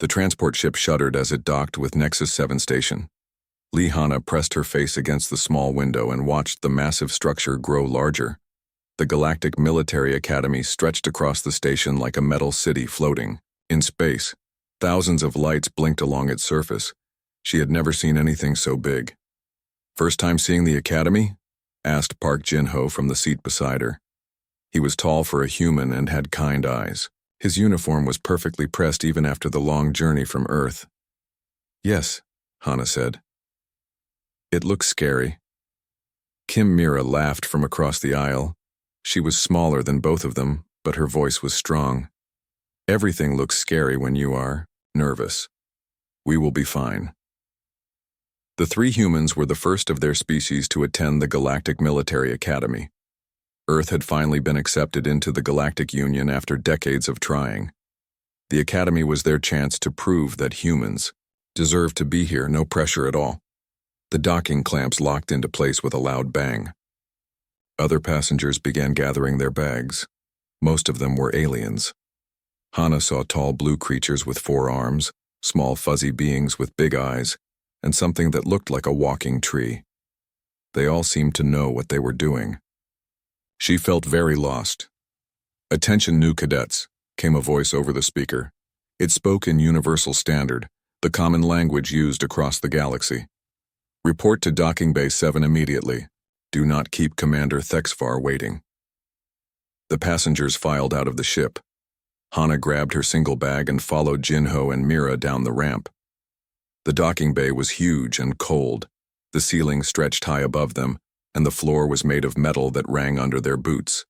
The transport ship shuddered as it docked with Nexus 7 station. Lihana pressed her face against the small window and watched the massive structure grow larger. The Galactic Military Academy stretched across the station like a metal city floating in space. Thousands of lights blinked along its surface. She had never seen anything so big. "First time seeing the Academy?" asked Park Jin-ho from the seat beside her. He was tall for a human and had kind eyes. His uniform was perfectly pressed even after the long journey from Earth. "Yes," Hana said. "It looks scary." Kim Mira laughed from across the aisle. She was smaller than both of them, but her voice was strong. "Everything looks scary when you are nervous. We will be fine." The three humans were the first of their species to attend the Galactic Military Academy. Earth had finally been accepted into the Galactic Union after decades of trying. The Academy was their chance to prove that humans deserved to be here, no pressure at all. The docking clamps locked into place with a loud bang. Other passengers began gathering their bags. Most of them were aliens. Hana saw tall blue creatures with 4 arms, small fuzzy beings with big eyes, and something that looked like a walking tree. They all seemed to know what they were doing. She felt very lost. "Attention, new cadets," came a voice over the speaker. It spoke in Universal Standard, the common language used across the galaxy. "Report to Docking Bay 7 immediately. Do not keep Commander Thexvar waiting." The passengers filed out of the ship. Hana grabbed her single bag and followed Jinho and Mira down the ramp. The docking bay was huge and cold. The ceiling stretched high above them, and the floor was made of metal that rang under their boots.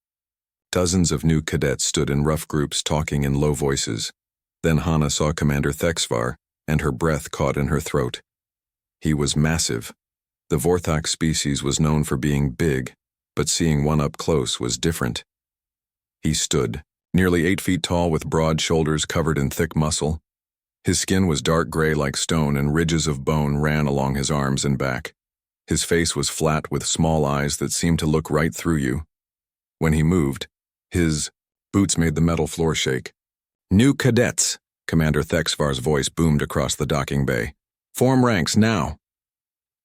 Dozens of new cadets stood in rough groups talking in low voices. Then Hana saw Commander Thexvar, and her breath caught in her throat. He was massive. The Vorthak species was known for being big, but seeing one up close was different. He stood, nearly 8 feet tall with broad shoulders covered in thick muscle. His skin was dark gray like stone and ridges of bone ran along his arms and back. His face was flat with small eyes that seemed to look right through you. When he moved, his boots made the metal floor shake. "New cadets," Commander Thexvar's voice boomed across the docking bay. "Form ranks now."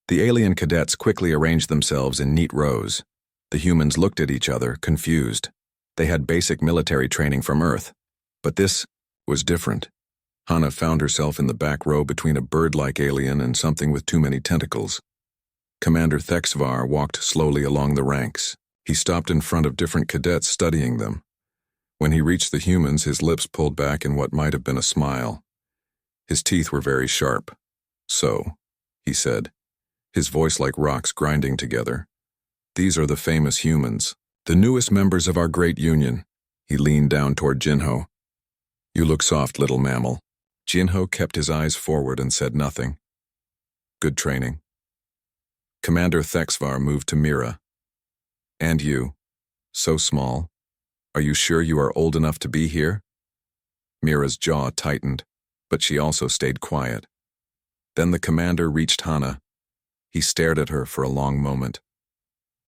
The alien cadets quickly arranged themselves in neat rows. The humans looked at each other, confused. They had basic military training from Earth, but this was different. Hana found herself in the back row between a bird-like alien and something with too many tentacles. Commander Thexvar walked slowly along the ranks. He stopped in front of different cadets studying them. When he reached the humans, his lips pulled back in what might have been a smile. His teeth were very sharp. "So," he said, his voice like rocks grinding together. "These are the famous humans, the newest members of our great union." He leaned down toward Jinho. "You look soft, little mammal." Jinho kept his eyes forward and said nothing. "Good training." Commander Thexvar moved to Mira. "And you, so small. Are you sure you are old enough to be here?" Mira's jaw tightened, but she also stayed quiet. Then the commander reached Hana. He stared at her for a long moment.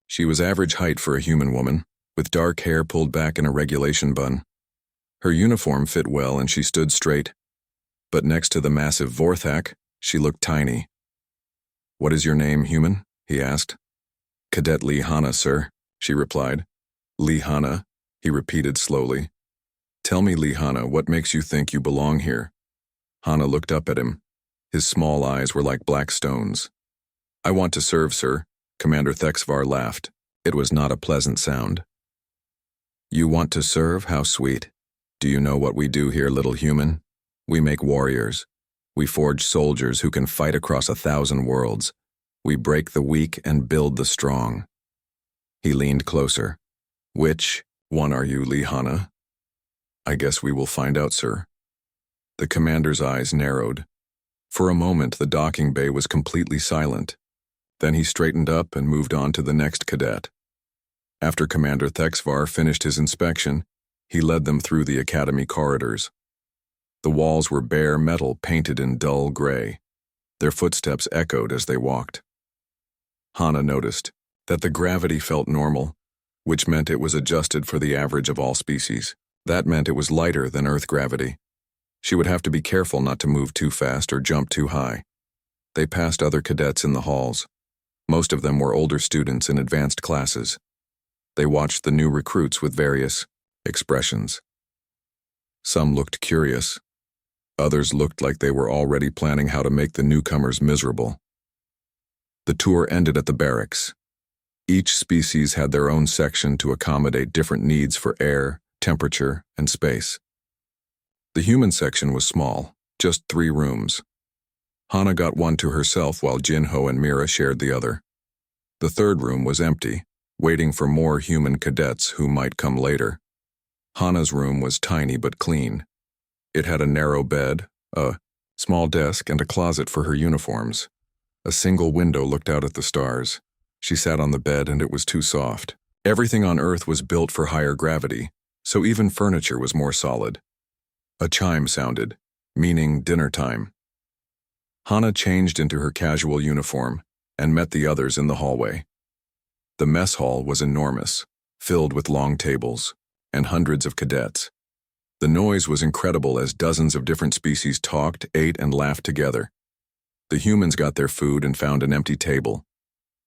She was average height for a human woman, with dark hair pulled back in a regulation bun. Her uniform fit well and she stood straight. But next to the massive Vorthak, she looked tiny. "What is your name, human?" he asked. "Cadet Lihana, sir," she replied. "Lihana," he repeated slowly. "Tell me, Lihana, what makes you think you belong here?" Hana looked up at him. His small eyes were like black stones. "I want to serve, sir," Commander Thexvar laughed. It was not a pleasant sound. "You want to serve? How sweet. Do you know what we do here, little human? We make warriors. We forge soldiers who can fight across 1,000 worlds. We break the weak and build the strong." He leaned closer. "Which one are you, Lihana?" "I guess we will find out, sir." The commander's eyes narrowed. For a moment, the docking bay was completely silent. Then he straightened up and moved on to the next cadet. After Commander Thexvar finished his inspection, he led them through the academy corridors. The walls were bare metal painted in dull gray. Their footsteps echoed as they walked. Hana noticed that the gravity felt normal, which meant it was adjusted for the average of all species. That meant it was lighter than Earth gravity. She would have to be careful not to move too fast or jump too high. They passed other cadets in the halls. Most of them were older students in advanced classes. They watched the new recruits with various expressions. Some looked curious. Others looked like they were already planning how to make the newcomers miserable. The tour ended at the barracks. Each species had their own section to accommodate different needs for air, temperature, and space. The human section was small, just 3 rooms. Hana got one to herself while Jinho and Mira shared the other. The 3rd room was empty, waiting for more human cadets who might come later. Hana's room was tiny but clean. It had a narrow bed, a small desk, and a closet for her uniforms. A single window looked out at the stars. She sat on the bed and it was too soft. Everything on Earth was built for higher gravity, so even furniture was more solid. A chime sounded, meaning dinner time. Hana changed into her casual uniform and met the others in the hallway. The mess hall was enormous, filled with long tables, and hundreds of cadets. The noise was incredible as dozens of different species talked, ate, and laughed together. The humans got their food and found an empty table.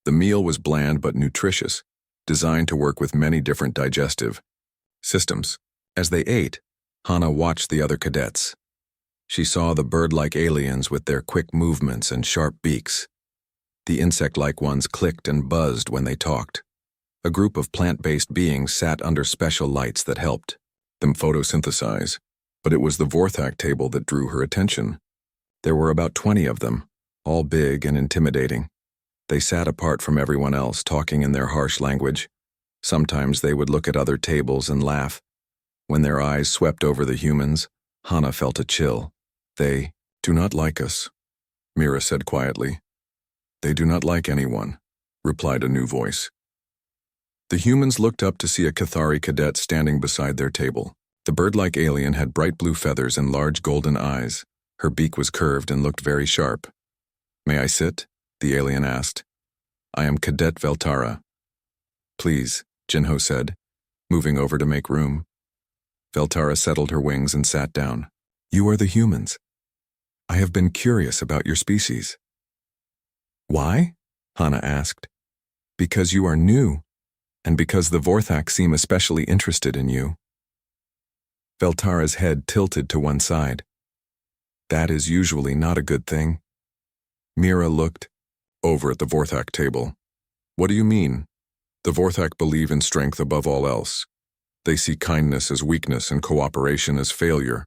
The meal was bland but nutritious, designed to work with many different digestive systems. As they ate, Hana watched the other cadets. She saw the bird-like aliens with their quick movements and sharp beaks. The insect-like ones clicked and buzzed when they talked. A group of plant-based beings sat under special lights that helped them photosynthesize, but it was the Vorthak table that drew her attention. There were about 20 of them, all big and intimidating. They sat apart from everyone else, talking in their harsh language. Sometimes they would look at other tables and laugh. When their eyes swept over the humans, Hana felt a chill. "They do not like us," Mira said quietly. "They do not like anyone," replied a new voice. The humans looked up to see a Cathari cadet standing beside their table. The bird-like alien had bright blue feathers and large golden eyes. Her beak was curved and looked very sharp. "May I sit?" the alien asked. "I am Cadet Veltara." "Please," Jinho said, moving over to make room. Veltara settled her wings and sat down. "You are the humans. I have been curious about your species." "Why?" Hana asked. "Because you are new, and because the Vorthak seem especially interested in you." Veltara's head tilted to one side. "That is usually not a good thing." Mira looked over at the Vorthak table. "What do you mean?" "The Vorthak believe in strength above all else. They see kindness as weakness and cooperation as failure.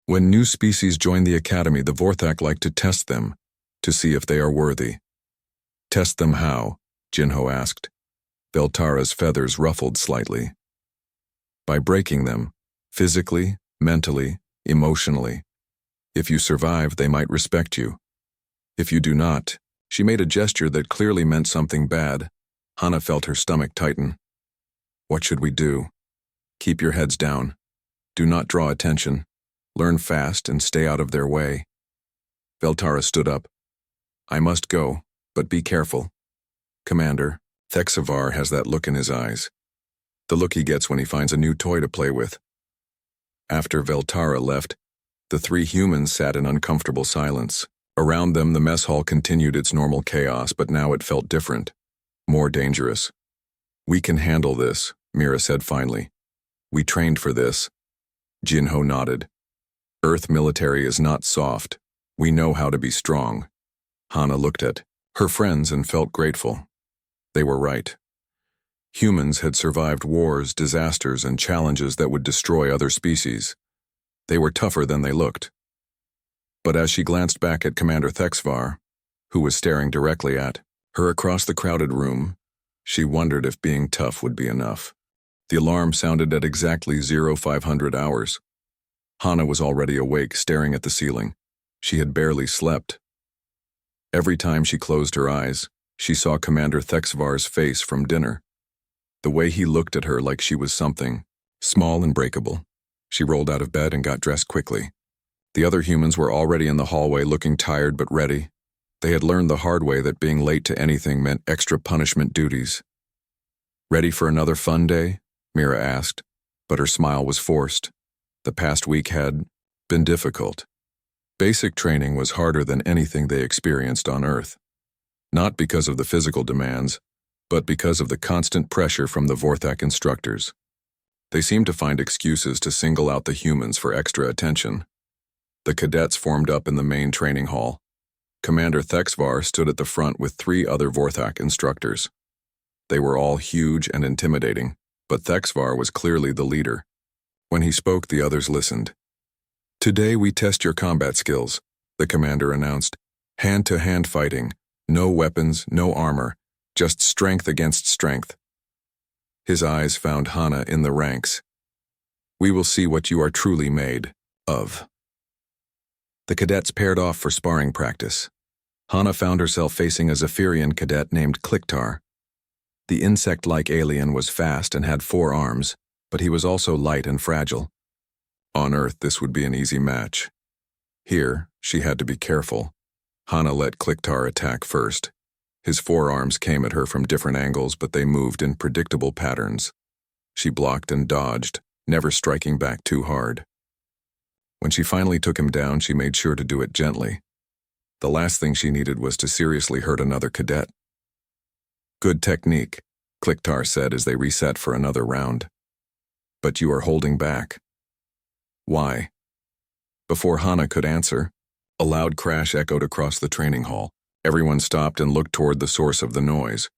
When new species join the academy, the Vorthak like to test them, to see if they are worthy." "Test them how?" Jinho asked. Veltara's feathers ruffled slightly. "By breaking them, physically, mentally, emotionally. If you survive, they might respect you. If you do not," she made a gesture that clearly meant something bad. Hana felt her stomach tighten. "What should we do?" "Keep your heads down. Do not draw attention. Learn fast and stay out of their way." Veltara stood up. "I must go, but be careful. Commander, Thexavar has that look in his eyes. The look he gets when he finds a new toy to play with." After Veltara left, the 3 humans sat in uncomfortable silence. Around them, the mess hall continued its normal chaos, but now it felt different, more dangerous. "We can handle this," Mira said finally. "We trained for this." Jinho nodded. "Earth military is not soft. We know how to be strong." Hana looked at her friends and felt grateful. They were right. Humans had survived wars, disasters, and challenges that would destroy other species. They were tougher than they looked. But as she glanced back at Commander Thexvar, who was staring directly at her across the crowded room, she wondered if being tough would be enough. The alarm sounded at exactly 0500 hours. Hana was already awake, staring at the ceiling. She had barely slept. Every time she closed her eyes, she saw Commander Thexvar's face from dinner. The way he looked at her like she was something small and breakable. She rolled out of bed and got dressed quickly. The other humans were already in the hallway, looking tired but ready. They had learned the hard way that being late to anything meant extra punishment duties. "Ready for another fun day?" Mira asked, but her smile was forced. The past week had been difficult. Basic training was harder than anything they experienced on Earth. Not because of the physical demands, but because of the constant pressure from the Vorthak instructors. They seemed to find excuses to single out the humans for extra attention. The cadets formed up in the main training hall. Commander Thexvar stood at the front with 3 other Vorthak instructors. They were all huge and intimidating, but Thexvar was clearly the leader. When he spoke, the others listened. "Today we test your combat skills," the commander announced. "Hand-to-hand fighting, no weapons, no armor, just strength against strength." His eyes found Hana in the ranks. "We will see what you are truly made of." The cadets paired off for sparring practice. Hana found herself facing a Zephyrian cadet named Kliktar. The insect-like alien was fast and had 4 arms, but he was also light and fragile. On Earth, this would be an easy match. Here, she had to be careful. Hana let Kliktar attack first. His forearms came at her from different angles, but they moved in predictable patterns. She blocked and dodged, never striking back too hard. When she finally took him down, she made sure to do it gently. The last thing she needed was to seriously hurt another cadet. "Good technique," Kliktar said as they reset for another round. "But you are holding back." "Why?" Before Hana could answer, a loud crash echoed across the training hall. Everyone stopped and looked toward the source of the noise.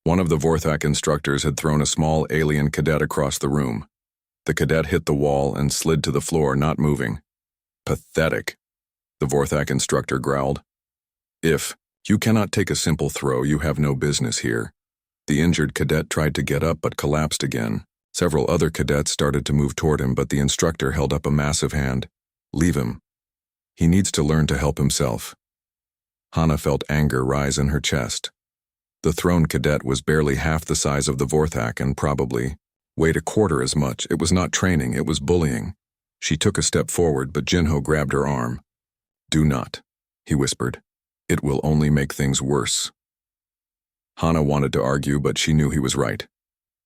One of the Vorthak instructors had thrown a small alien cadet across the room. The cadet hit the wall and slid to the floor, not moving. "Pathetic," the Vorthak instructor growled. "If you cannot take a simple throw, you have no business here." The injured cadet tried to get up but collapsed again. Several other cadets started to move toward him, but the instructor held up a massive hand. "Leave him. He needs to learn to help himself." Hana felt anger rise in her chest. The thrown cadet was barely half the size of the Vorthak and probably weighed a quarter as much. It was not training, it was bullying. She took a step forward, but Jinho grabbed her arm. "Do not," he whispered. "It will only make things worse." Hana wanted to argue, but she knew he was right.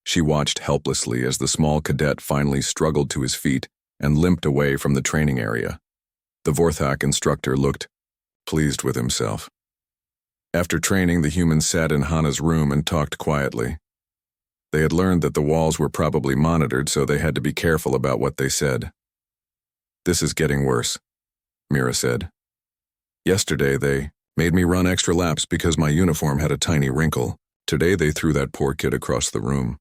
She watched helplessly as the small cadet finally struggled to his feet and limped away from the training area. The Vorthak instructor looked pleased with himself. After training, the humans sat in Hana's room and talked quietly. They had learned that the walls were probably monitored, so they had to be careful about what they said. "This is getting worse," Mira said. "Yesterday they made me run extra laps because my uniform had a tiny wrinkle. Today they threw that poor kid across the room."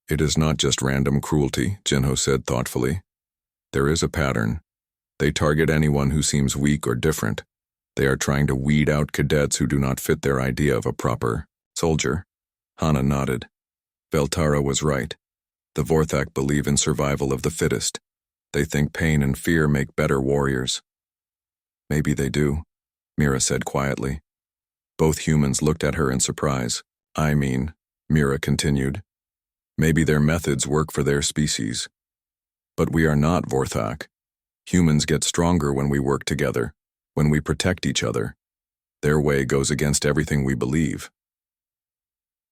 "It is not just random cruelty," Jinho said thoughtfully. "There is a pattern. They target anyone who seems weak or different. They are trying to weed out cadets who do not fit their idea of a proper soldier." Hana nodded. Veltara was right. The Vorthak believe in survival of the fittest. They think pain and fear make better warriors. "Maybe they do," Mira said quietly. Both humans looked at her in surprise. Mira continued, "maybe their methods work for their species. But we are not Vorthak. Humans get stronger when we work together, when we protect each other. Their way goes against everything we believe."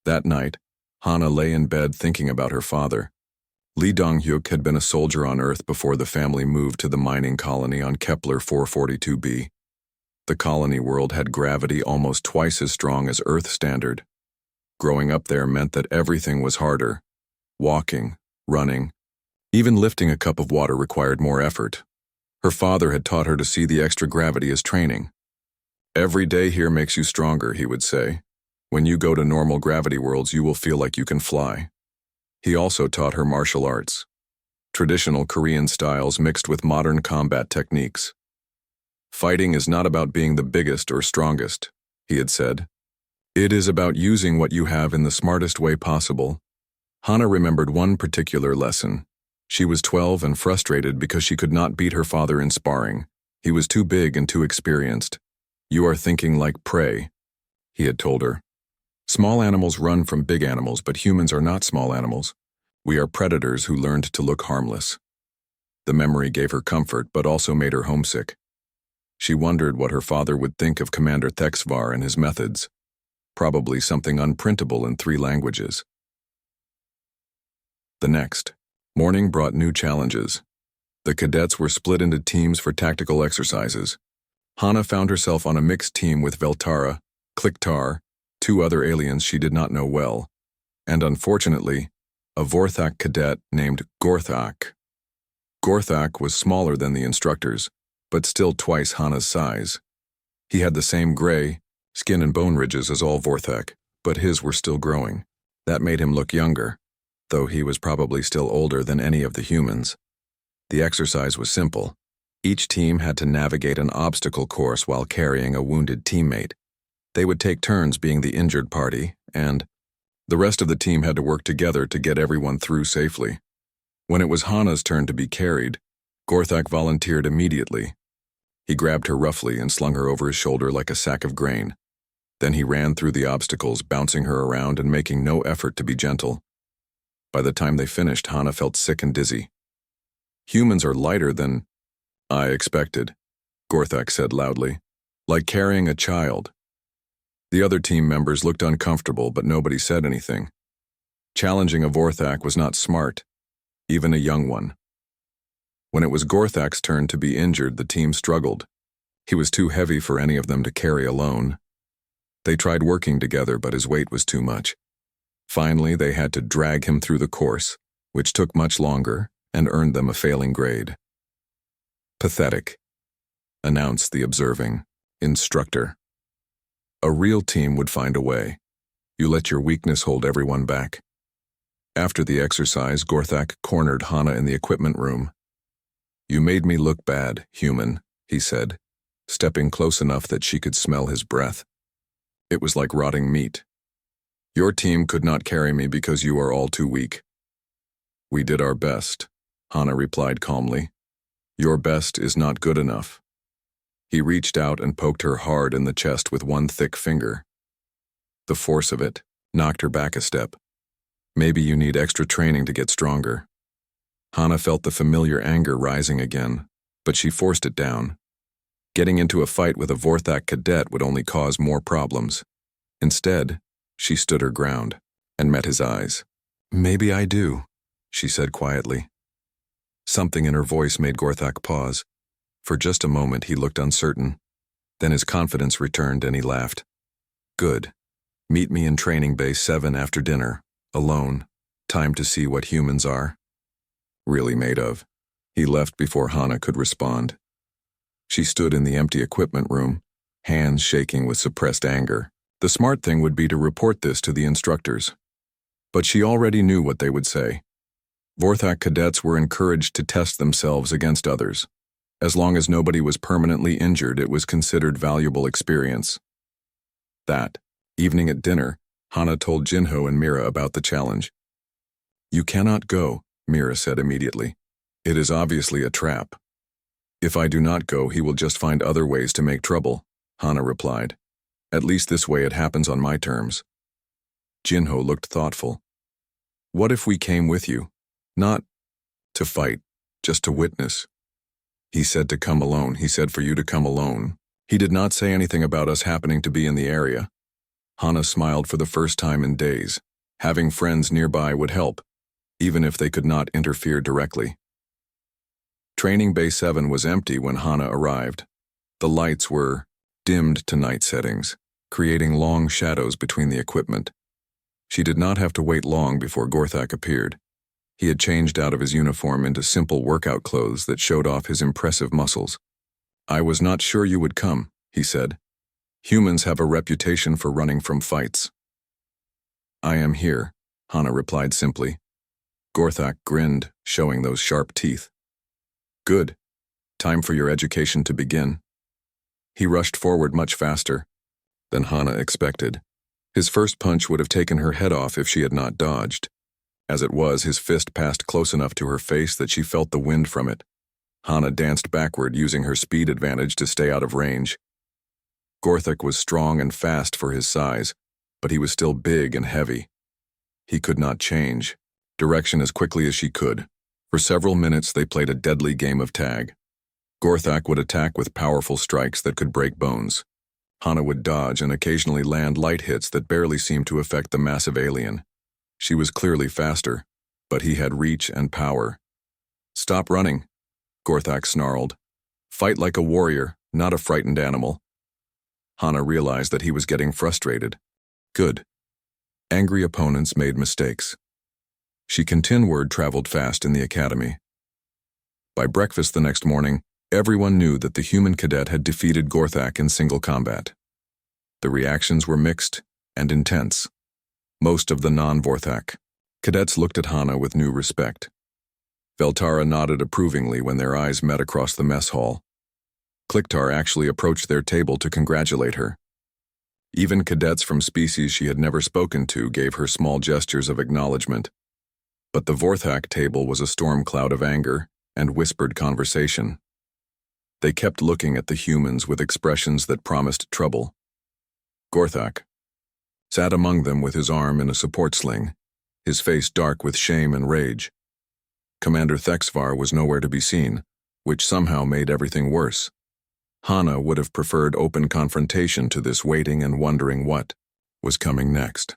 That night, Hana lay in bed thinking about her father. Lee Dong-hyuk had been a soldier on Earth before the family moved to the mining colony on Kepler 442b. The colony world had gravity almost twice as strong as Earth standard. Growing up there meant that everything was harder. Walking, running, even lifting a cup of water required more effort. Her father had taught her to see the extra gravity as training. "Every day here makes you stronger," he would say. "When you go to normal gravity worlds, you will feel like you can fly." He also taught her martial arts, traditional Korean styles mixed with modern combat techniques. "Fighting is not about being the biggest or strongest," he had said. "It is about using what you have in the smartest way possible." Hana remembered one particular lesson. She was 12 and frustrated because she could not beat her father in sparring. He was too big and too experienced. "You are thinking like prey," he had told her. "Small animals run from big animals, but humans are not small animals. We are predators who learned to look harmless." The memory gave her comfort, but also made her homesick. She wondered what her father would think of Commander Thexvar and his methods. Probably something unprintable in 3 languages. The next morning brought new challenges. The cadets were split into teams for tactical exercises. Hana found herself on a mixed team with Veltara, Kliktar, two other aliens she did not know well, and unfortunately, a Vorthak cadet named Gorthak. Gorthak was smaller than the instructors, but still twice Hana's size. He had the same gray, skin and bone ridges as all Vorthak, but his were still growing. That made him look younger, though he was probably still older than any of the humans. The exercise was simple. Each team had to navigate an obstacle course while carrying a wounded teammate. They would take turns being the injured party, and the rest of the team had to work together to get everyone through safely. When it was Hana's turn to be carried, Gorthak volunteered immediately. He grabbed her roughly and slung her over his shoulder like a sack of grain. Then he ran through the obstacles, bouncing her around and making no effort to be gentle. By the time they finished, Hana felt sick and dizzy. "Humans are lighter than I expected," Gorthak said loudly. "Like carrying a child." The other team members looked uncomfortable, but nobody said anything. Challenging a Vorthak was not smart, even a young one. When it was Gorthak's turn to be injured, the team struggled. He was too heavy for any of them to carry alone. They tried working together, but his weight was too much. Finally, they had to drag him through the course, which took much longer and earned them a failing grade. "Pathetic," announced the observing instructor. "A real team would find a way. You let your weakness hold everyone back." After the exercise, Gorthak cornered Hana in the equipment room. "You made me look bad, human," he said, stepping close enough that she could smell his breath. "It was like rotting meat. Your team could not carry me because you are all too weak." "We did our best," Hana replied calmly. "Your best is not good enough." He reached out and poked her hard in the chest with one thick finger. The force of it knocked her back a step. "Maybe you need extra training to get stronger." Hana felt the familiar anger rising again, but she forced it down. Getting into a fight with a Vorthak cadet would only cause more problems. Instead, she stood her ground and met his eyes. "Maybe I do," she said quietly. Something in her voice made Gorthak pause. For just a moment he looked uncertain. Then his confidence returned and he laughed. "Good. Meet me in Training Base 7 after dinner, alone. Time to see what humans are really made of." He left before Hana could respond. She stood in the empty equipment room, hands shaking with suppressed anger. The smart thing would be to report this to the instructors. But she already knew what they would say. Vorthak cadets were encouraged to test themselves against others. As long as nobody was permanently injured, it was considered valuable experience. That evening at dinner, Hana told Jinho and Mira about the challenge. "You cannot go," Mira said immediately. "It is obviously a trap." "If I do not go, he will just find other ways to make trouble," Hana replied. "At least this way it happens on my terms." Jinho looked thoughtful. "What if we came with you? Not to fight, just to witness." "He said to come alone. He said for you to come alone. He did not say anything about us happening to be in the area." Hana smiled for the first time in days. Having friends nearby would help, even if they could not interfere directly. Training Bay 7 was empty when Hana arrived. The lights were dimmed to night settings, creating long shadows between the equipment. She did not have to wait long before Gorthak appeared. He had changed out of his uniform into simple workout clothes that showed off his impressive muscles. "I was not sure you would come," he said. "Humans have a reputation for running from fights." "I am here," Hana replied simply. Gorthak grinned, showing those sharp teeth. "Good. Time for your education to begin." He rushed forward much faster than Hana expected. His first punch would have taken her head off if she had not dodged. As it was, his fist passed close enough to her face that she felt the wind from it. Hana danced backward, using her speed advantage to stay out of range. Gorthak was strong and fast for his size, but he was still big and heavy. He could not change direction as quickly as she could. For several minutes they played a deadly game of tag. Gorthak would attack with powerful strikes that could break bones. Hana would dodge and occasionally land light hits that barely seemed to affect the massive alien. She was clearly faster, but he had reach and power. "Stop running," Gorthak snarled. "Fight like a warrior, not a frightened animal. Hana realized that he was getting frustrated. Good. Angry opponents made mistakes. She continued word traveled fast in the academy. By breakfast the next morning, everyone knew that the human cadet had defeated Gorthak in single combat. The reactions were mixed and intense. Most of the non-Vorthak cadets looked at Hana with new respect. Veltara nodded approvingly when their eyes met across the mess hall. Kliktar actually approached their table to congratulate her. Even cadets from species she had never spoken to gave her small gestures of acknowledgement. But the Vorthak table was a storm cloud of anger and whispered conversation. They kept looking at the humans with expressions that promised trouble. Gorthak sat among them with his arm in a support sling, his face dark with shame and rage. Commander Thexvar was nowhere to be seen, which somehow made everything worse. Hana would have preferred open confrontation to this waiting and wondering what was coming next.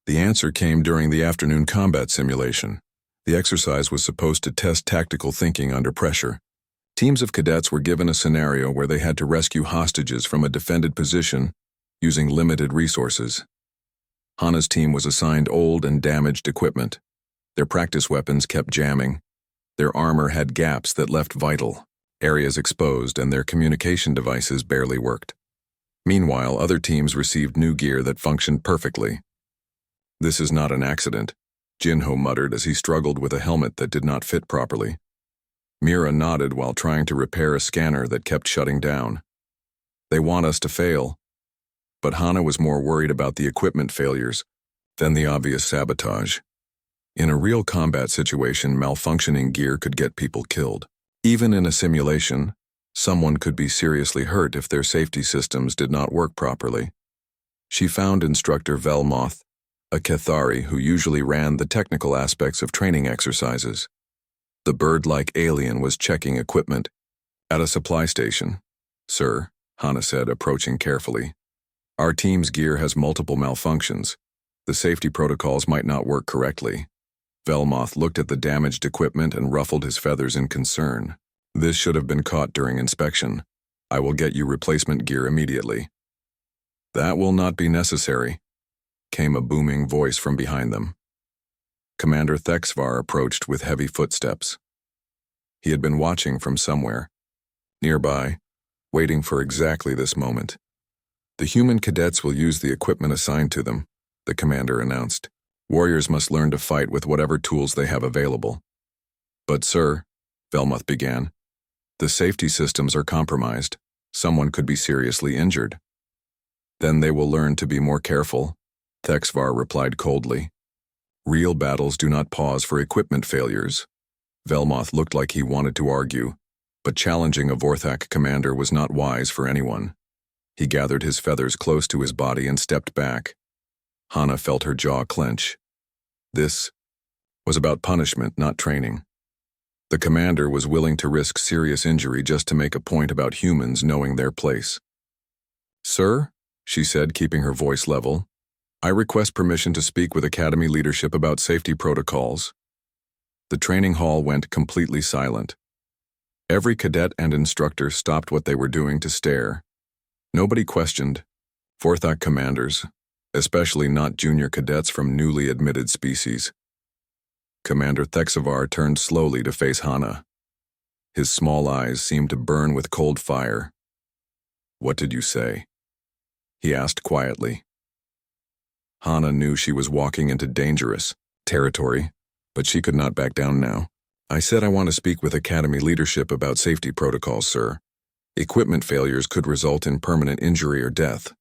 The answer came during the afternoon combat simulation. The exercise was supposed to test tactical thinking under pressure. Teams of cadets were given a scenario where they had to rescue hostages from a defended position using limited resources. Hana's team was assigned old and damaged equipment. Their practice weapons kept jamming. Their armor had gaps that left vital areas exposed, and their communication devices barely worked. Meanwhile, other teams received new gear that functioned perfectly. "This is not an accident," Jinho muttered as he struggled with a helmet that did not fit properly. Mira nodded while trying to repair a scanner that kept shutting down. "They want us to fail." But Hana was more worried about the equipment failures than the obvious sabotage. In a real combat situation, malfunctioning gear could get people killed. Even in a simulation, someone could be seriously hurt if their safety systems did not work properly. She found instructor Velmoth, a Cathari who usually ran the technical aspects of training exercises. The bird-like alien was checking equipment at a supply station. "Sir," Hana said, approaching carefully, "our team's gear has multiple malfunctions. The safety protocols might not work correctly." Velmoth looked at the damaged equipment and ruffled his feathers in concern. "This should have been caught during inspection. I will get you replacement gear immediately." "That will not be necessary," came a booming voice from behind them. Commander Thexvar approached with heavy footsteps. He had been watching from somewhere nearby, waiting for exactly this moment. "The human cadets will use the equipment assigned to them," the commander announced. "Warriors must learn to fight with whatever tools they have available." "But sir," Velmoth began, "the safety systems are compromised. Someone could be seriously injured." "Then they will learn to be more careful," Thexvar replied coldly. "Real battles do not pause for equipment failures." Velmoth looked like he wanted to argue, but challenging a Vorthak commander was not wise for anyone. He gathered his feathers close to his body and stepped back. Hana felt her jaw clench. This was about punishment, not training. The commander was willing to risk serious injury just to make a point about humans knowing their place. "Sir," she said, keeping her voice level, "I request permission to speak with Academy leadership about safety protocols." The training hall went completely silent. Every cadet and instructor stopped what they were doing to stare. Nobody questioned. Vorthak commanders, especially not junior cadets from newly admitted species. Commander Thexavar turned slowly to face Hana. His small eyes seemed to burn with cold fire. "What did you say?" he asked quietly. Hana knew she was walking into dangerous territory, but she could not back down now. "I said I want to speak with Academy leadership about safety protocols, sir. Equipment failures could result in permanent injury or death."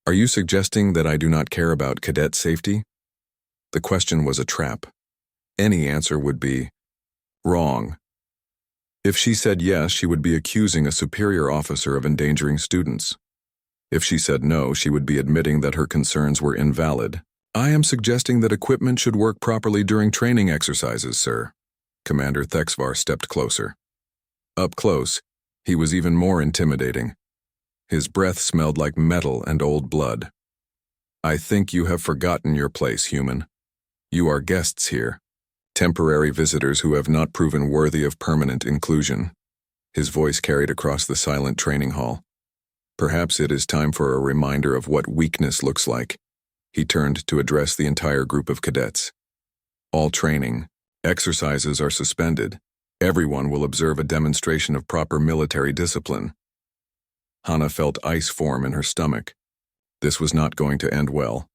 "Are you suggesting that I do not care about cadet safety?" The question was a trap. Any answer would be wrong. If she said yes, she would be accusing a superior officer of endangering students. If she said no, she would be admitting that her concerns were invalid. "I am suggesting that equipment should work properly during training exercises, sir." Commander Thexvar stepped closer. Up close, he was even more intimidating. His breath smelled like metal and old blood. "I think you have forgotten your place, human. You are guests here. Temporary visitors who have not proven worthy of permanent inclusion." His voice carried across the silent training hall. Perhaps it is time for a reminder of what weakness looks like. He turned to address the entire group of cadets. All training, exercises are suspended. Everyone will observe a demonstration of proper military discipline. Hana felt ice form in her stomach. This was not going to end well.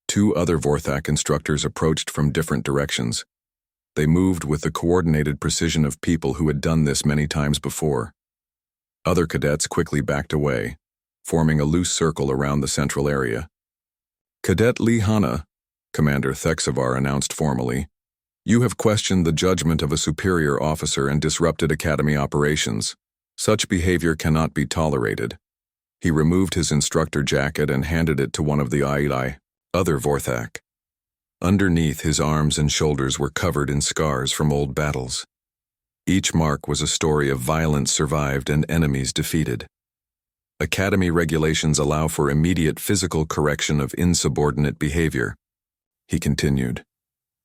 Two other Vorthak instructors approached from different directions. They moved with the coordinated precision of people who had done this many times before. Other cadets quickly backed away, forming a loose circle around the central area. Cadet Lee Hana, Commander Thexavar announced formally, you have questioned the judgment of a superior officer and disrupted Academy operations. Such behavior cannot be tolerated. He removed his instructor jacket and handed it to one of the other Vorthak. Underneath, his arms and shoulders were covered in scars from old battles. Each mark was a story of violence survived and enemies defeated. Academy regulations allow for immediate physical correction of insubordinate behavior. He continued,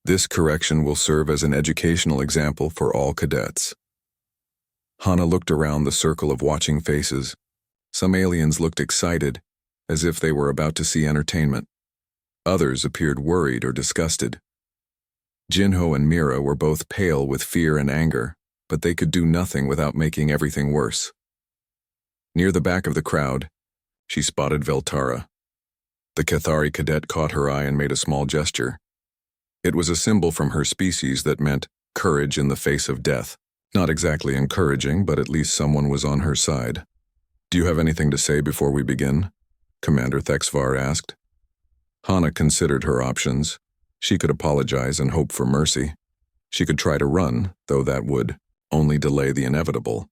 this correction will serve as an educational example for all cadets. Hana looked around the circle of watching faces. Some aliens looked excited, as if they were about to see entertainment. Others appeared worried or disgusted. Jinho and Mira were both pale with fear and anger, but they could do nothing without making everything worse. Near the back of the crowd, she spotted Veltara. The Cathari cadet caught her eye and made a small gesture. It was a symbol from her species that meant courage in the face of death. Not exactly encouraging, but at least someone was on her side. Do you have anything to say before we begin? Commander Thexvar asked. Hana considered her options. She could apologize and hope for mercy. She could try to run, though that would only delay the inevitable.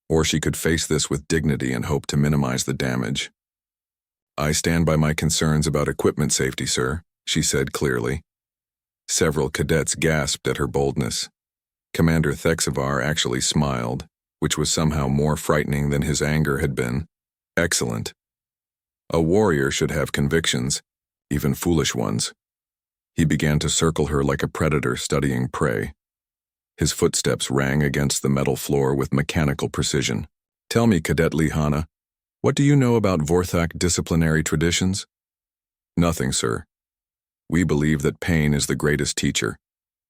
Or she could face this with dignity and hope to minimize the damage. I stand by my concerns about equipment safety, sir, she said clearly. Several cadets gasped at her boldness. Commander Thexavar actually smiled, which was somehow more frightening than his anger had been. Excellent. A warrior should have convictions, even foolish ones. He began to circle her like a predator studying prey. His footsteps rang against the metal floor with mechanical precision. Tell me, Cadet Lee Hana, what do you know about Vorthak disciplinary traditions? Nothing, sir. We believe that pain is the greatest teacher.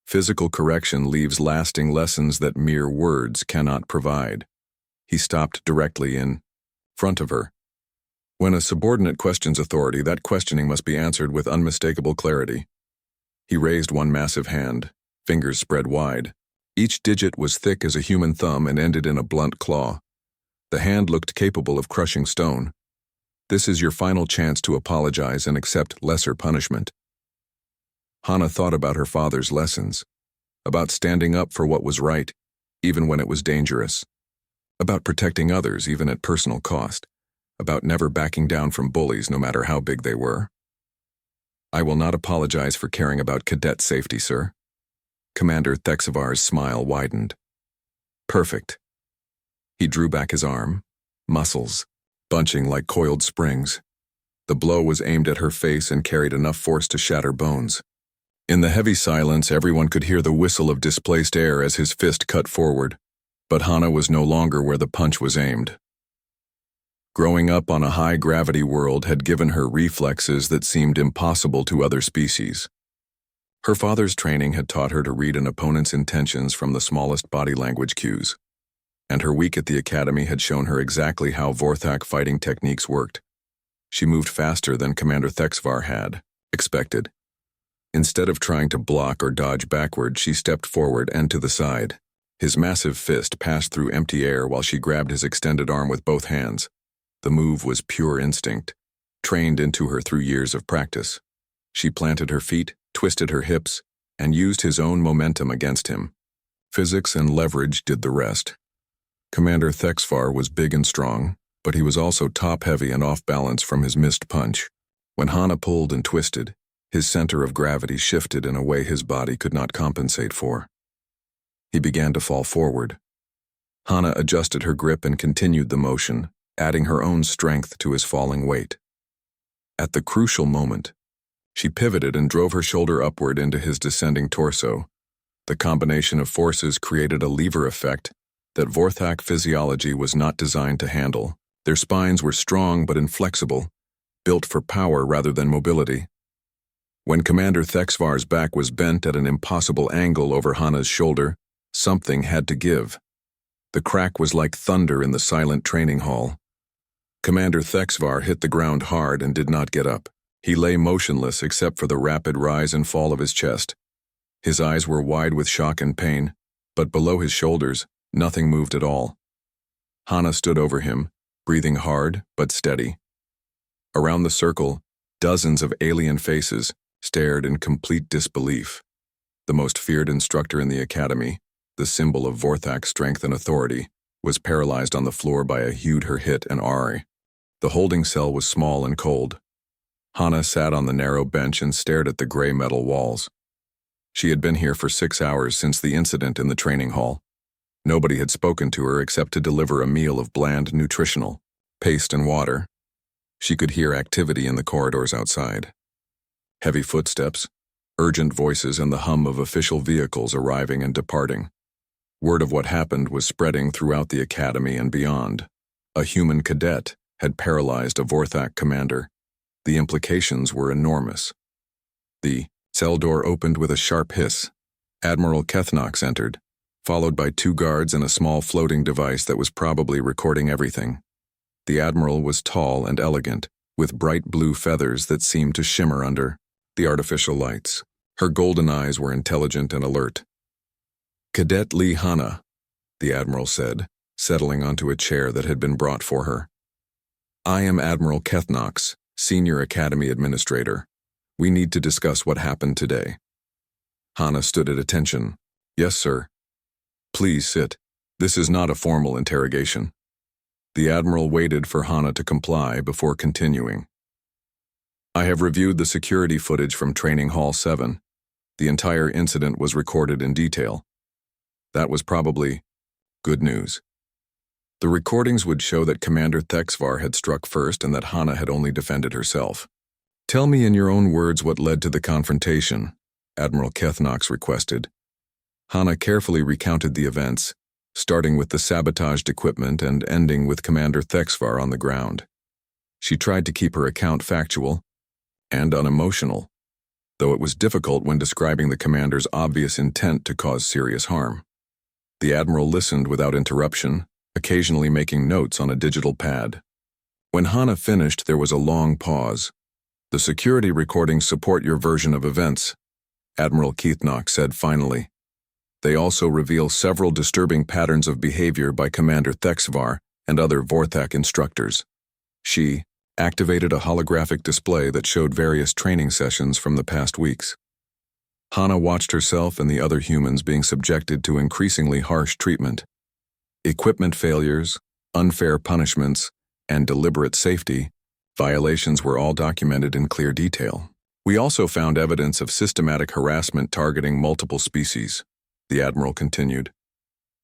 Physical correction leaves lasting lessons that mere words cannot provide. He stopped directly in front of her. When a subordinate questions authority, that questioning must be answered with unmistakable clarity. He raised one massive hand, fingers spread wide. Each digit was thick as a human thumb and ended in a blunt claw. The hand looked capable of crushing stone. This is your final chance to apologize and accept lesser punishment. Hana thought about her father's lessons, about standing up for what was right, even when it was dangerous, about protecting others even at personal cost, about never backing down from bullies no matter how big they were. I will not apologize for caring about cadet safety, sir. Commander Thexavar's smile widened. Perfect. He drew back his arm, muscles bunching like coiled springs. The blow was aimed at her face and carried enough force to shatter bones. In the heavy silence, everyone could hear the whistle of displaced air as his fist cut forward, but Hana was no longer where the punch was aimed. Growing up on a high-gravity world had given her reflexes that seemed impossible to other species. Her father's training had taught her to read an opponent's intentions from the smallest body language cues, and her week at the academy had shown her exactly how Vorthak fighting techniques worked. She moved faster than Commander Thexvar had expected. Instead of trying to block or dodge backward, she stepped forward and to the side. His massive fist passed through empty air while she grabbed his extended arm with both hands. The move was pure instinct, trained into her through years of practice. She planted her feet, twisted her hips, and used his own momentum against him. Physics and leverage did the rest. Commander Thexvar was big and strong, but he was also top-heavy and off-balance from his missed punch. When Hana pulled and twisted, his center of gravity shifted in a way his body could not compensate for. He began to fall forward. Hana adjusted her grip and continued the motion, adding her own strength to his falling weight. At the crucial moment, she pivoted and drove her shoulder upward into his descending torso. The combination of forces created a lever effect, that Vorthak physiology was not designed to handle. Their spines were strong but inflexible, built for power rather than mobility. When Commander Thexvar's back was bent at an impossible angle over Hana's shoulder, something had to give. The crack was like thunder in the silent training hall. Commander Thexvar hit the ground hard and did not get up. He lay motionless except for the rapid rise and fall of his chest. His eyes were wide with shock and pain, but below his shoulders, nothing moved at all. Hana stood over him, breathing hard but steady. Around the circle, dozens of alien faces stared in complete disbelief. The most feared instructor in the academy, the symbol of Vorthak's strength and authority, was paralyzed on the floor by a hit and Ari. The holding cell was small and cold. Hana sat on the narrow bench and stared at the gray metal walls. She had been here for 6 hours since the incident in the training hall. Nobody had spoken to her except to deliver a meal of bland nutritional paste and water. She could hear activity in the corridors outside. Heavy footsteps, urgent voices, and the hum of official vehicles arriving and departing. Word of what happened was spreading throughout the academy and beyond. A human cadet had paralyzed a Vorthak commander. The implications were enormous. The cell door opened with a sharp hiss. Admiral Kethnox entered, followed by 2 guards and a small floating device that was probably recording everything. The Admiral was tall and elegant, with bright blue feathers that seemed to shimmer under the artificial lights. Her golden eyes were intelligent and alert. "Cadet Lee Hana," the Admiral said, settling onto a chair that had been brought for her. "I am Admiral Kethnox, Senior Academy Administrator. We need to discuss what happened today." Hana stood at attention. "Yes, sir." "Please sit. This is not a formal interrogation." The Admiral waited for Hana to comply before continuing. "I have reviewed the security footage from Training Hall 7. The entire incident was recorded in detail. That was probably good news. The recordings would show that Commander Thexvar had struck first and that Hana had only defended herself. Tell me in your own words what led to the confrontation," Admiral Kethnox requested. Hana carefully recounted the events, starting with the sabotaged equipment and ending with Commander Thexvar on the ground. She tried to keep her account factual and unemotional, though it was difficult when describing the commander's obvious intent to cause serious harm. The Admiral listened without interruption, occasionally making notes on a digital pad. When Hana finished, there was a long pause. "The security recordings support your version of events," Admiral Kethnox said finally. "They also reveal several disturbing patterns of behavior by Commander Thexvar and other Vorthak instructors." She activated a holographic display that showed various training sessions from the past weeks. Hana watched herself and the other humans being subjected to increasingly harsh treatment. Equipment failures, unfair punishments, and deliberate safety violations were all documented in clear detail. "We also found evidence of systematic harassment targeting multiple species," the Admiral continued.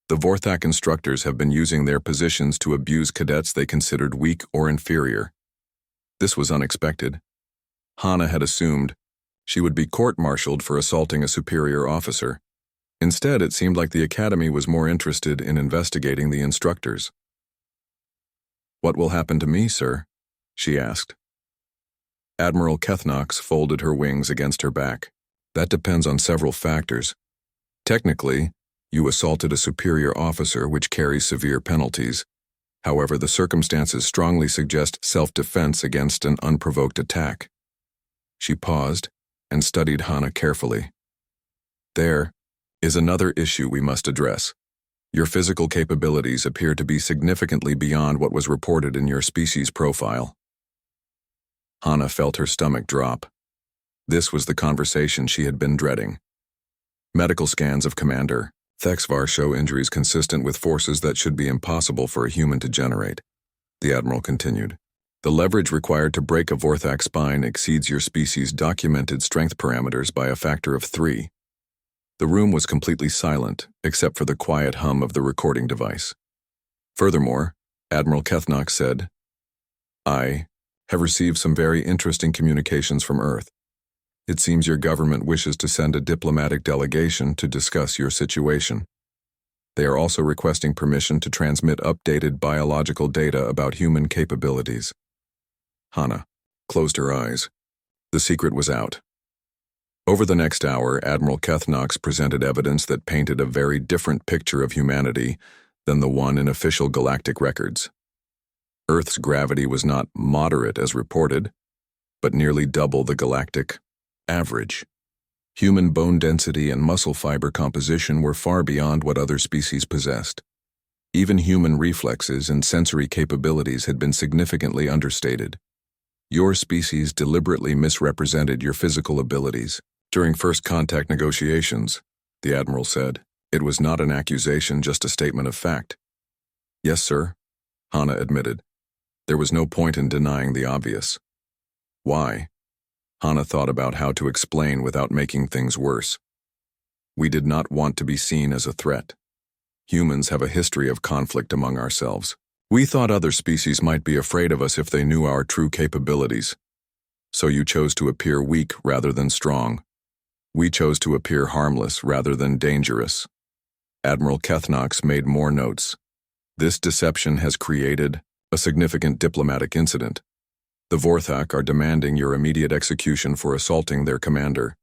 "The Vorthak instructors have been using their positions to abuse cadets they considered weak or inferior. This was unexpected. Hana had assumed she would be court-martialed for assaulting a superior officer. Instead, it seemed like the Academy was more interested in investigating the instructors. "What will happen to me, sir?" she asked. Admiral Kethnox folded her wings against her back. "That depends on several factors. Technically, you assaulted a superior officer, which carries severe penalties. However, the circumstances strongly suggest self-defense against an unprovoked attack." She paused and studied Hana carefully. "There is another issue we must address. Your physical capabilities appear to be significantly beyond what was reported in your species profile." Hana felt her stomach drop. This was the conversation she had been dreading. "Medical scans of Commander Thexvar show injuries consistent with forces that should be impossible for a human to generate," the Admiral continued. "The leverage required to break a Vorthak spine exceeds your species' documented strength parameters by a factor of 3. The room was completely silent, except for the quiet hum of the recording device. Furthermore, Admiral Kethnox said, "I have received some very interesting communications from Earth. It seems your government wishes to send a diplomatic delegation to discuss your situation." They are also requesting permission to transmit updated biological data about human capabilities. Hana closed her eyes. The secret was out. Over the next hour, Admiral Kethnox presented evidence that painted a very different picture of humanity than the one in official galactic records. Earth's gravity was not moderate as reported, but nearly double the galactic average. Human bone density and muscle fiber composition were far beyond what other species possessed. Even human reflexes and sensory capabilities had been significantly understated. Your species deliberately misrepresented your physical abilities. During first contact negotiations, the Admiral said, it was not an accusation, just a statement of fact. Yes, sir, Hana admitted. There was no point in denying the obvious. Why? Hana thought about how to explain without making things worse. We did not want to be seen as a threat. Humans have a history of conflict among ourselves. We thought other species might be afraid of us if they knew our true capabilities. So you chose to appear weak rather than strong. We chose to appear harmless rather than dangerous. Admiral Kethnox made more notes. This deception has created a significant diplomatic incident. The Vorthak are demanding your immediate execution for assaulting their commander.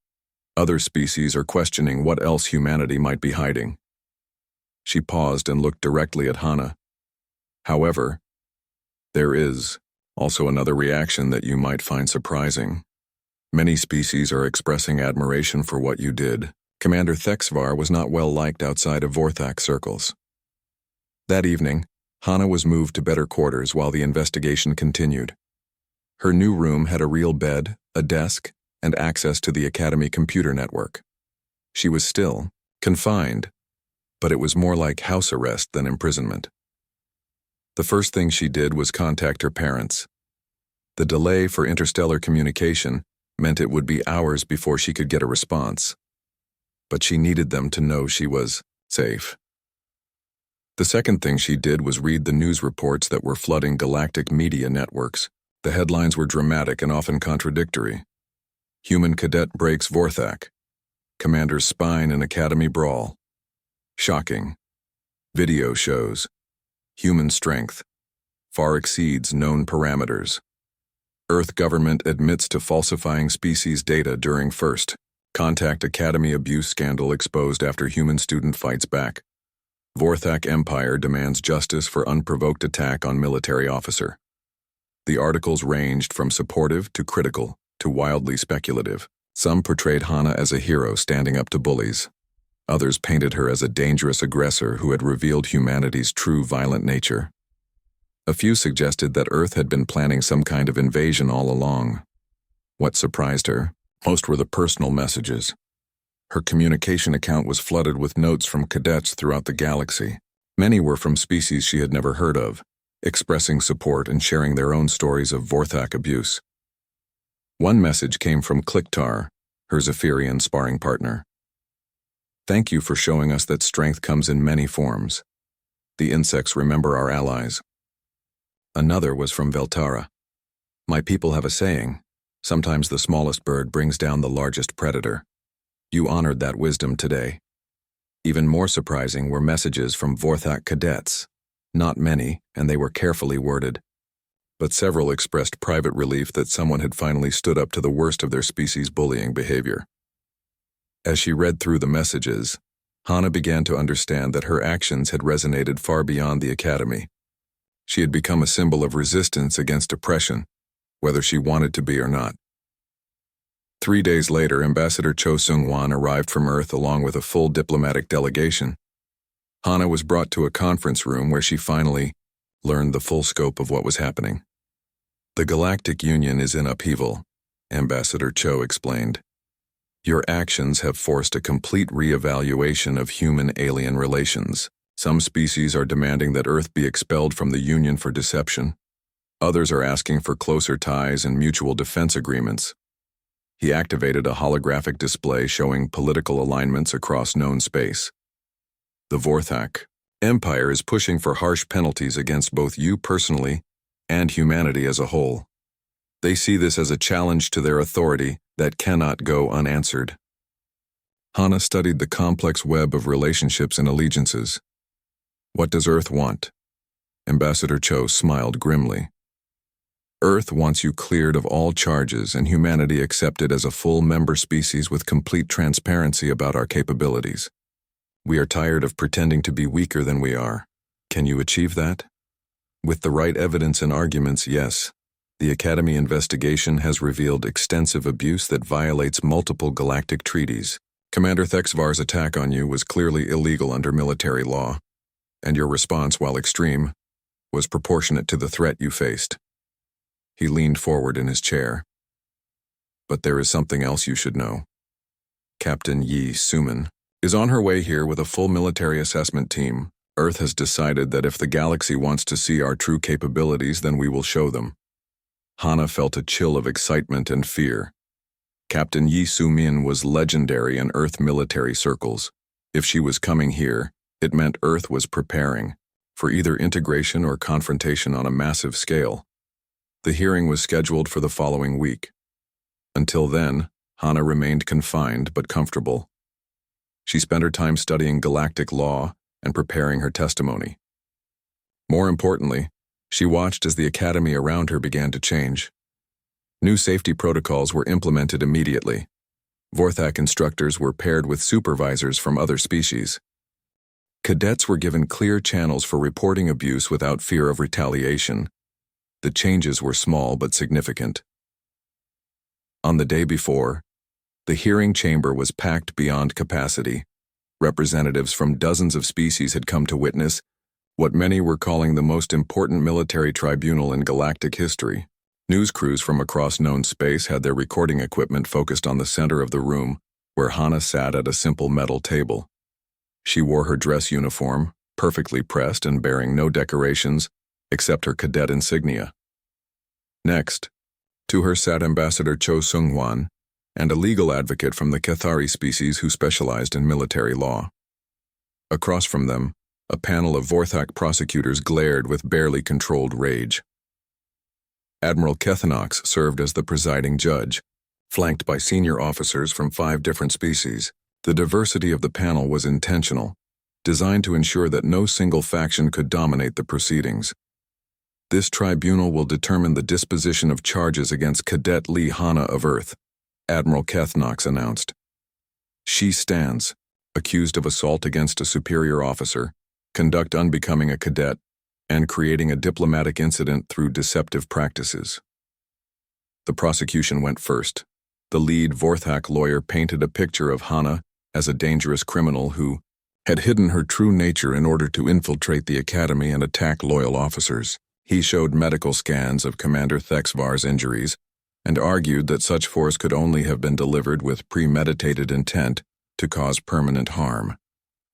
Other species are questioning what else humanity might be hiding. She paused and looked directly at Hana. However, there is also another reaction that you might find surprising. Many species are expressing admiration for what you did. Commander Thexvar was not well liked outside of Vorthak circles. That evening, Hana was moved to better quarters while the investigation continued. Her new room had a real bed, a desk, and access to the Academy computer network. She was still confined, but it was more like house arrest than imprisonment. The first thing she did was contact her parents. The delay for interstellar communication meant it would be hours before she could get a response. But she needed them to know she was safe. The second thing she did was read the news reports that were flooding galactic media networks. The headlines were dramatic and often contradictory. Human Cadet breaks Vorthak. Commander's spine in Academy brawl. Shocking. Video shows. Human strength far exceeds known parameters. Earth government admits to falsifying species data during first contact Academy abuse scandal exposed after human student fights back. Vorthak Empire demands justice for unprovoked attack on military officer. The articles ranged from supportive to critical to wildly speculative. Some portrayed Hana as a hero standing up to bullies. Others painted her as a dangerous aggressor who had revealed humanity's true violent nature. A few suggested that Earth had been planning some kind of invasion all along. What surprised her most were the personal messages. Her communication account was flooded with notes from cadets throughout the galaxy. Many were from species she had never heard of, expressing support and sharing their own stories of Vorthak abuse. One message came from Kliktar, her Zephyrian sparring partner. Thank you for showing us that strength comes in many forms. The insects remember our allies. Another was from Veltara. My people have a saying, sometimes the smallest bird brings down the largest predator. You honored that wisdom today. Even more surprising were messages from Vorthak cadets. Not many, and they were carefully worded. But several expressed private relief that someone had finally stood up to the worst of their species' bullying behavior. As she read through the messages, Hana began to understand that her actions had resonated far beyond the Academy. She had become a symbol of resistance against oppression, whether she wanted to be or not. 3 days later, Ambassador Cho Seung-wan arrived from Earth along with a full diplomatic delegation. Hana was brought to a conference room where she finally learned the full scope of what was happening. The Galactic Union is in upheaval, Ambassador Cho explained. Your actions have forced a complete re-evaluation of human-alien relations. Some species are demanding that Earth be expelled from the Union for deception. Others are asking for closer ties and mutual defense agreements. He activated a holographic display showing political alignments across known space. The Vorthak Empire is pushing for harsh penalties against both you personally and humanity as a whole. They see this as a challenge to their authority that cannot go unanswered. Hana studied the complex web of relationships and allegiances. What does Earth want? Ambassador Cho smiled grimly. Earth wants you cleared of all charges and humanity accepted as a full member species with complete transparency about our capabilities. We are tired of pretending to be weaker than we are. Can you achieve that? With the right evidence and arguments, yes. The Academy investigation has revealed extensive abuse that violates multiple galactic treaties. Commander Thexvar's attack on you was clearly illegal under military law, and your response, while extreme, was proportionate to the threat you faced. He leaned forward in his chair. But there is something else you should know. Captain Yi Suman is on her way here with a full military assessment team. Earth has decided that if the galaxy wants to see our true capabilities, then we will show them. Hana felt a chill of excitement and fear. Captain Yi Sumin was legendary in Earth military circles. If she was coming here, it meant Earth was preparing for either integration or confrontation on a massive scale. The hearing was scheduled for the following week. Until then, Hana remained confined but comfortable. She spent her time studying galactic law and preparing her testimony. More importantly, she watched as the academy around her began to change. New safety protocols were implemented immediately. Vorthak instructors were paired with supervisors from other species. Cadets were given clear channels for reporting abuse without fear of retaliation. The changes were small but significant. On the day before, the hearing chamber was packed beyond capacity. Representatives from dozens of species had come to witness what many were calling the most important military tribunal in galactic history. News crews from across known space had their recording equipment focused on the center of the room, where Hana sat at a simple metal table. She wore her dress uniform, perfectly pressed and bearing no decorations except her cadet insignia. Next, to her sat Ambassador Cho Seung-hwan, and a legal advocate from the Cathari species who specialized in military law. Across from them, a panel of Vorthak prosecutors glared with barely controlled rage. Admiral Kethanox served as the presiding judge, flanked by senior officers from 5 different species. The diversity of the panel was intentional, designed to ensure that no single faction could dominate the proceedings. This tribunal will determine the disposition of charges against Cadet Lee Hana of Earth, Admiral Kethanox announced. She stands, accused of assault against a superior officer, conduct unbecoming a cadet, and creating a diplomatic incident through deceptive practices. The prosecution went first. The lead Vorthak lawyer painted a picture of Hana as a dangerous criminal who had hidden her true nature in order to infiltrate the academy and attack loyal officers. He showed medical scans of Commander Thexvar's injuries and argued that such force could only have been delivered with premeditated intent to cause permanent harm.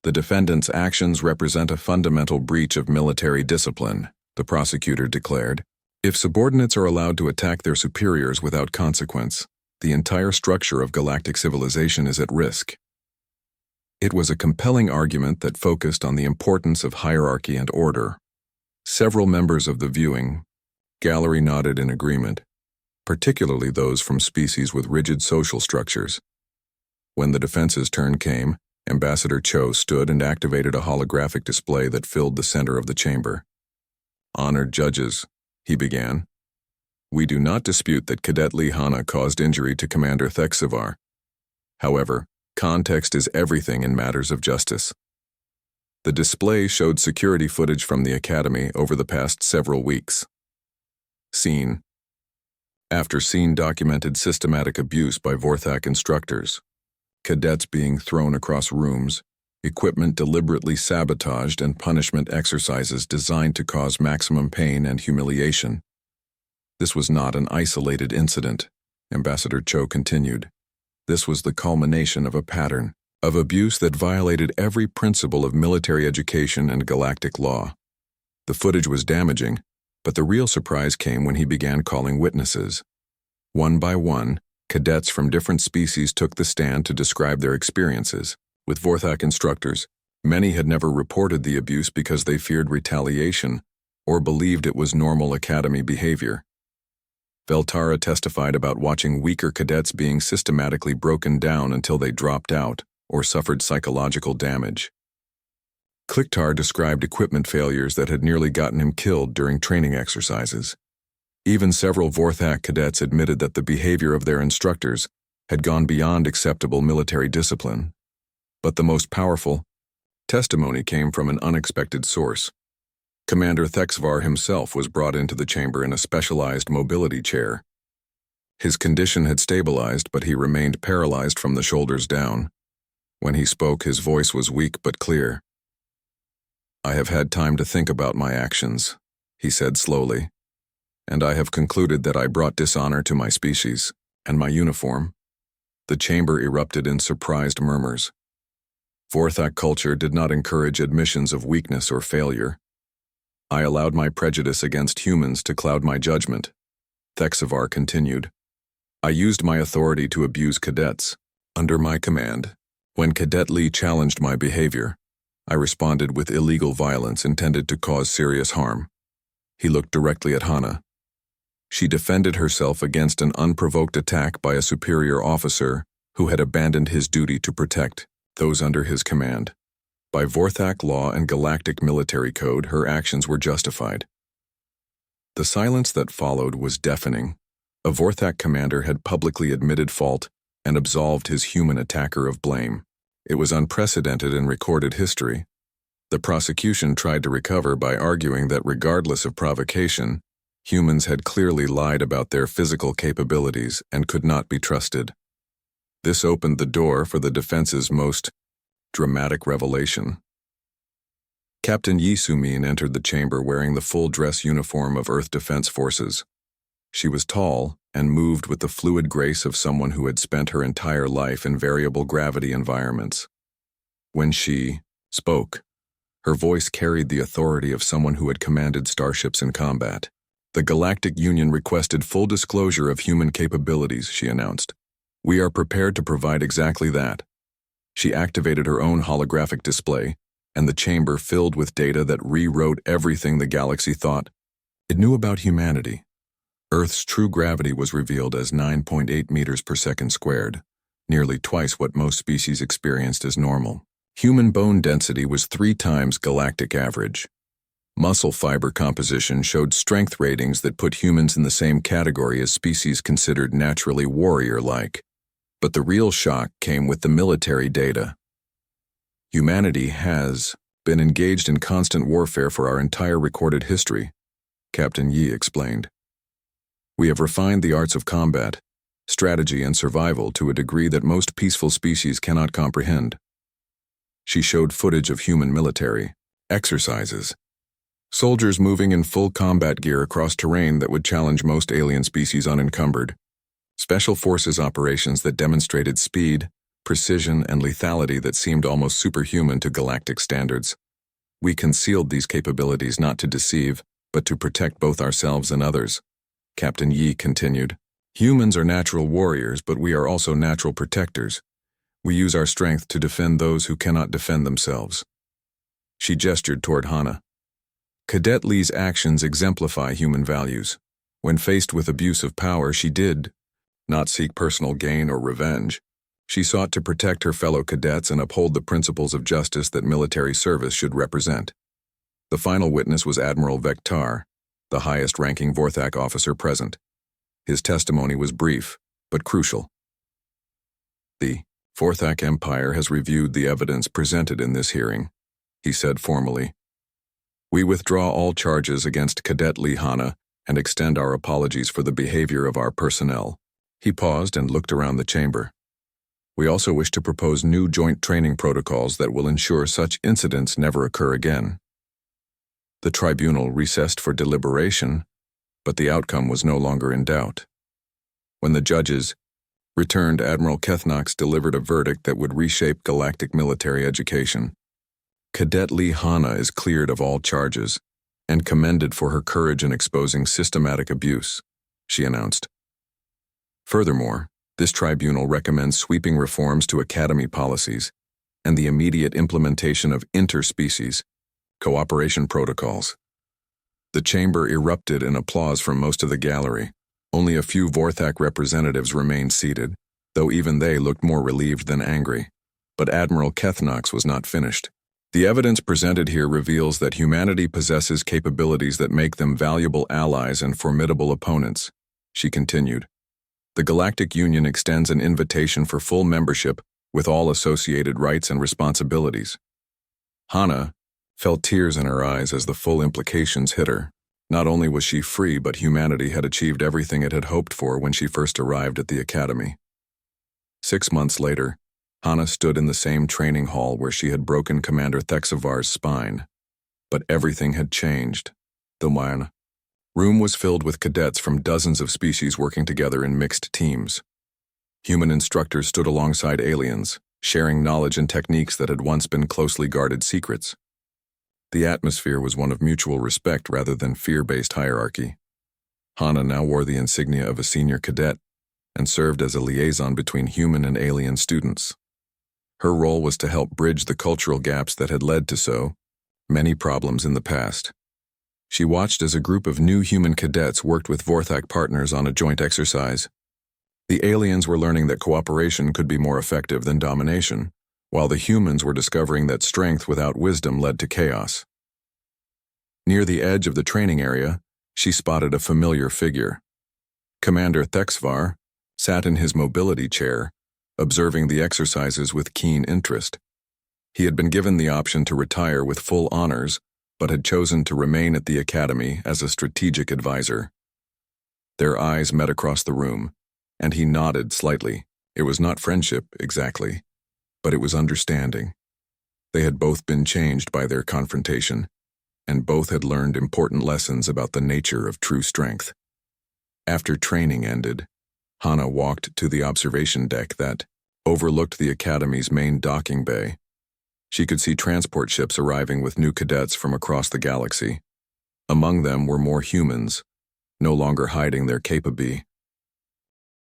The defendant's actions represent a fundamental breach of military discipline, the prosecutor declared. If subordinates are allowed to attack their superiors without consequence, the entire structure of galactic civilization is at risk. It was a compelling argument that focused on the importance of hierarchy and order. Several members of the viewing gallery nodded in agreement, particularly those from species with rigid social structures. When the defense's turn came, Ambassador Cho stood and activated a holographic display that filled the center of the chamber. "Honored judges," he began, "we do not dispute that Cadet Lee Hana caused injury to Commander Thexvar. However, context is everything in matters of justice." The display showed security footage from the Academy over the past several weeks. Scene after scene documented systematic abuse by Vorthak instructors. Cadets being thrown across rooms, equipment deliberately sabotaged, and punishment exercises designed to cause maximum pain and humiliation. This was not an isolated incident, Ambassador Cho continued. This was the culmination of a pattern of abuse that violated every principle of military education and galactic law. The footage was damaging, but the real surprise came when he began calling witnesses. One by one, cadets from different species took the stand to describe their experiences. With Vorthak instructors, many had never reported the abuse because they feared retaliation or believed it was normal academy behavior. Veltara testified about watching weaker cadets being systematically broken down until they dropped out or suffered psychological damage. Klicktar described equipment failures that had nearly gotten him killed during training exercises. Even several Vorthak cadets admitted that the behavior of their instructors had gone beyond acceptable military discipline. But the most powerful testimony came from an unexpected source. Commander Thexvar himself was brought into the chamber in a specialized mobility chair. His condition had stabilized, but he remained paralyzed from the shoulders down. When he spoke, his voice was weak but clear. "I have had time to think about my actions," he said slowly, "and I have concluded that I brought dishonor to my species and my uniform." The chamber erupted in surprised murmurs. Vorthak culture did not encourage admissions of weakness or failure. "I allowed my prejudice against humans to cloud my judgment," Thexvar continued. "I used my authority to abuse cadets under my command. When Cadet Lee challenged my behavior, I responded with illegal violence intended to cause serious harm." He looked directly at Hana. She defended herself against an unprovoked attack by a superior officer who had abandoned his duty to protect those under his command. By Vorthak law and Galactic military code, her actions were justified. The silence that followed was deafening. A Vorthak commander had publicly admitted fault and absolved his human attacker of blame. It was unprecedented in recorded history. The prosecution tried to recover by arguing that regardless of provocation, humans had clearly lied about their physical capabilities and could not be trusted. This opened the door for the defense's most dramatic revelation. Captain Yi Sumin entered the chamber wearing the full dress uniform of Earth Defense Forces. She was tall and moved with the fluid grace of someone who had spent her entire life in variable gravity environments. When she spoke, her voice carried the authority of someone who had commanded starships in combat. "The Galactic Union requested full disclosure of human capabilities," she announced. "We are prepared to provide exactly that." She activated her own holographic display, and the chamber filled with data that rewrote everything the galaxy thought it knew about humanity. Earth's true gravity was revealed as 9.8 meters per second squared, nearly twice what most species experienced as normal. Human bone density was 3 times galactic average. Muscle fiber composition showed strength ratings that put humans in the same category as species considered naturally warrior-like. But the real shock came with the military data. "Humanity has been engaged in constant warfare for our entire recorded history," Captain Yi explained. "We have refined the arts of combat, strategy, and survival to a degree that most peaceful species cannot comprehend." She showed footage of human military exercises. Soldiers moving in full combat gear across terrain that would challenge most alien species unencumbered. Special forces operations that demonstrated speed, precision, and lethality that seemed almost superhuman to galactic standards. "We concealed these capabilities not to deceive, but to protect both ourselves and others," Captain Yi continued. "Humans are natural warriors, but we are also natural protectors. We use our strength to defend those who cannot defend themselves." She gestured toward Hana. "Cadet Lee's actions exemplify human values. When faced with abuse of power, she did not seek personal gain or revenge. She sought to protect her fellow cadets and uphold the principles of justice that military service should represent." The final witness was Admiral Vektar, the highest-ranking Vorthak officer present. His testimony was brief, but crucial. "The Vorthak Empire has reviewed the evidence presented in this hearing," he said formally. "We withdraw all charges against Cadet Lee Hana and extend our apologies for the behavior of our personnel." He paused and looked around the chamber. "We also wish to propose new joint training protocols that will ensure such incidents never occur again." The tribunal recessed for deliberation, but the outcome was no longer in doubt. When the judges returned, Admiral Kethnox delivered a verdict that would reshape galactic military education. "Cadet Lee Hana is cleared of all charges and commended for her courage in exposing systematic abuse," she announced. Furthermore, this tribunal recommends sweeping reforms to academy policies and the immediate implementation of interspecies cooperation protocols. The chamber erupted in applause from most of the gallery. Only a few Vorthak representatives remained seated, though even they looked more relieved than angry. But Admiral Kethnox was not finished. The evidence presented here reveals that humanity possesses capabilities that make them valuable allies and formidable opponents, she continued. The Galactic Union extends an invitation for full membership with all associated rights and responsibilities. Hana felt tears in her eyes as the full implications hit her. Not only was she free, but humanity had achieved everything it had hoped for when she first arrived at the Academy. 6 months later, Hana stood in the same training hall where she had broken Commander Thexavar's spine. But everything had changed. The room was filled with cadets from dozens of species working together in mixed teams. Human instructors stood alongside aliens, sharing knowledge and techniques that had once been closely guarded secrets. The atmosphere was one of mutual respect rather than fear-based hierarchy. Hana now wore the insignia of a senior cadet and served as a liaison between human and alien students. Her role was to help bridge the cultural gaps that had led to so many problems in the past. She watched as a group of new human cadets worked with Vorthak partners on a joint exercise. The aliens were learning that cooperation could be more effective than domination, while the humans were discovering that strength without wisdom led to chaos. Near the edge of the training area, she spotted a familiar figure. Commander Thexvar sat in his mobility chair, observing the exercises with keen interest. He had been given the option to retire with full honors, but had chosen to remain at the Academy as a strategic advisor. Their eyes met across the room, and he nodded slightly. It was not friendship, exactly, but it was understanding. They had both been changed by their confrontation, and both had learned important lessons about the nature of true strength. After training ended, Hana walked to the observation deck that overlooked the Academy's main docking bay. She could see transport ships arriving with new cadets from across the galaxy. Among them were more humans, no longer hiding their capability.